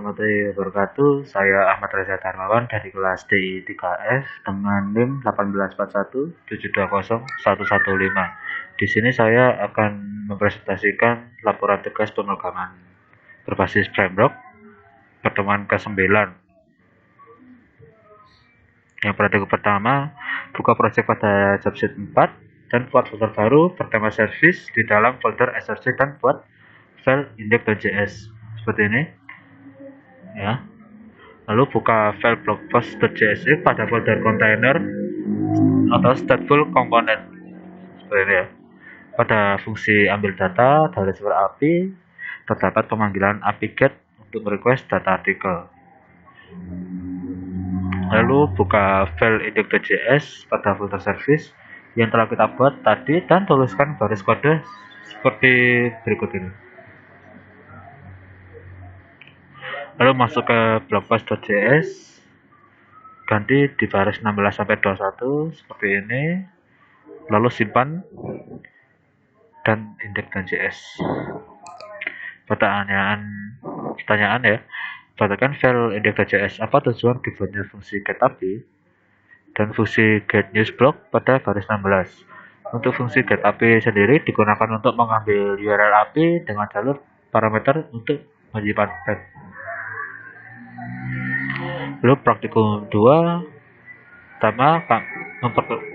warahmatullahi wabarakatuh. Saya Ahmad Reza Darmawan dari kelas DI 3F dengan NIM 1841720115. Di sini saya akan mempresentasikan laporan tugas pemrograman berbasis framework pertemuan ke-9. Yang pada pertama, buka project pada subset 4 dan buat folder baru bertema service di dalam folder src dan buat file index.js seperti ini ya. Lalu buka file blogpost.js pada folder container atau stateful component seperti ini ya. Pada fungsi ambil data dari server API terdapat pemanggilan API GET untuk request data artikel. Lalu buka file index.js pada folder service yang telah kita buat tadi dan tuliskan baris kode seperti berikut ini. Lalu masuk ke blogpost.js, ganti di baris 16-21 seperti ini, lalu simpan dan index.js. Pertanyaan ya, katakan file index.js apa tujuan dibuatnya fungsi getAPI dan fungsi getNewsBlock pada baris 16. Untuk fungsi getAPI sendiri digunakan untuk mengambil URL API dengan jalur parameter untuk menyimpan file. Lalu praktikum 2, pertama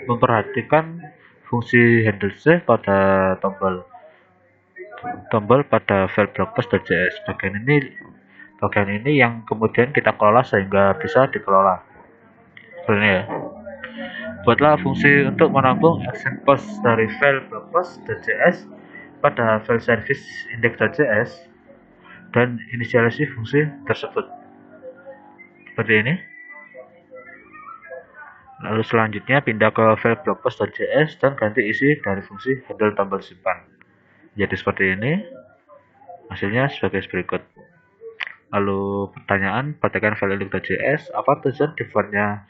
memperhatikan fungsi handle save pada tombol pada file blogpost.js. Bagian ini yang kemudian kita kelola sehingga bisa dikelola. Seperti ini ya. Buatlah fungsi untuk menampung action post dari file blogpost.js pada file service index.js dan inisialisasi fungsi tersebut. Seperti ini. Lalu selanjutnya pindah ke file blogpost.js dan ganti isi dari fungsi handle tombol simpan. Jadi seperti ini. Hasilnya sebagai berikut. Lalu pertanyaan, perhatikan file index.js apa tujuan dibuatnya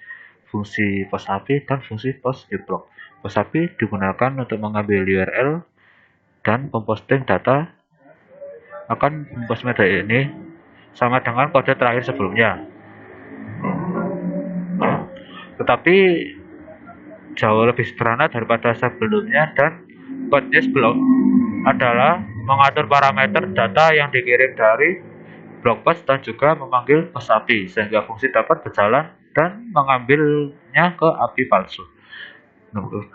fungsi post API dan fungsi post newsblock. Post API digunakan untuk mengambil URL dan memposting data. Akan mempost data ini sama dengan kode terakhir sebelumnya. Tetapi jauh lebih sederhana daripada sebelumnya, dan getNewsBlock adalah mengatur parameter data yang dikirim dari blogpost dan juga memanggil post API sehingga fungsi dapat berjalan dan mengambilnya ke API palsu.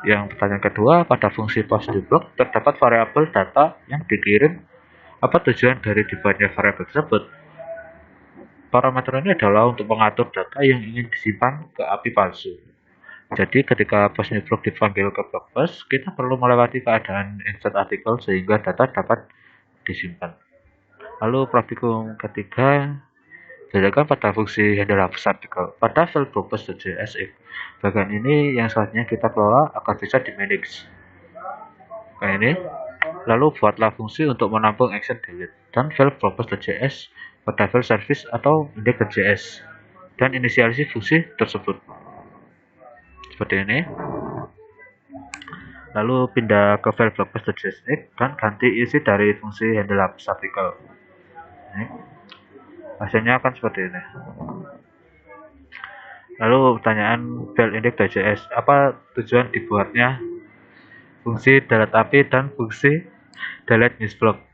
Yang pertanyaan kedua, pada fungsi post newsblock terdapat variabel data yang dikirim. Apa tujuan dari dibuatnya variabel tersebut? Parameter ini adalah untuk mengatur data yang ingin disimpan ke API palsu. Jadi ketika post newsblock dipanggil ke blogpost, kita perlu melewati keadaan insert artikel sehingga data dapat disimpan. Lalu praktikum ketiga, berdasarkan pada fungsi handle hapus artikel pada file blogpost.js. Bagian ini yang selanjutnya kita kelola agar bisa di-manage. Kayak ini. Lalu buatlah fungsi untuk menampung action delete dan file blogpost.js pada file service atau index.js dan inisialisasi fungsi tersebut. Seperti ini. Lalu pindah ke file blogpost.js dan ganti isi dari fungsi handle hapus artikel. Hasilnya akan seperti ini. Lalu pertanyaan file index.js apa tujuan dibuatnya fungsi delete API dan fungsi delete newsblock.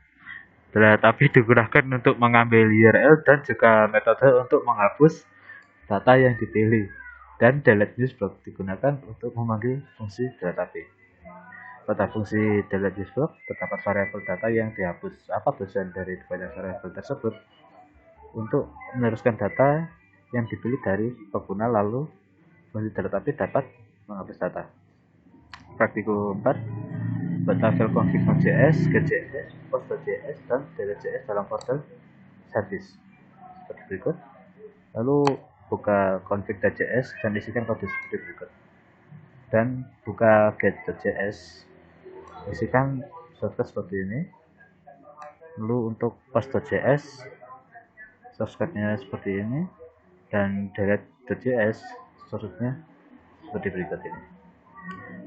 Delete API digunakan untuk mengambil URL dan juga metode untuk menghapus data yang dipilih, dan delete newsblock digunakan untuk memanggil fungsi delete API. Pada fungsi delete newsblock terdapat variabel data yang dihapus. Apa tujuan dari dibuatnya variabel tersebut? Untuk meneruskan data yang dipilih dari pengguna, lalu fungsi delete API dapat menghapus data. Praktikum 4, buatlah file config.js, get.js, post.js, dan delete.js dalam folder service seperti berikut. Lalu buka config.js dan isikan kode seperti berikut. Dan buka get.js, isikan shortcut seperti ini. Lalu untuk post.js, shortcutnya seperti ini, dan delete.js shortcutnya seperti berikut ini.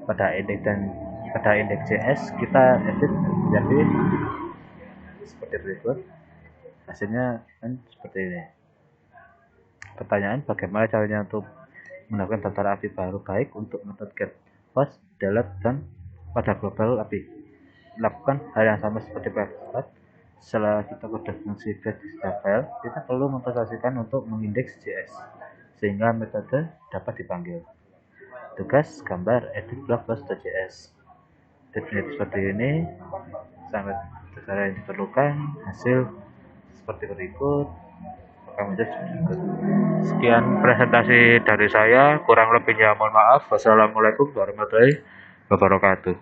Pada index.js kita edit menjadi seperti berikut. Hasilnya kan seperti ini. Pertanyaan, bagaimana caranya untuk melakukan daftar API baru baik untuk metode get, post, delete, dan pada global API? Lakukan hal yang sama seperti private. Setelah kita kode fungsi get file, kita perlu memprosesikan untuk mengindeks JS sehingga metode dapat dipanggil. Tugas gambar edit blog post.js. Definisi seperti ini sangat besar yang diperlukan. Hasil seperti berikut. Sekian presentasi dari saya, kurang lebihnya mohon maaf. Wassalamualaikum warahmatullahi wabarakatuh.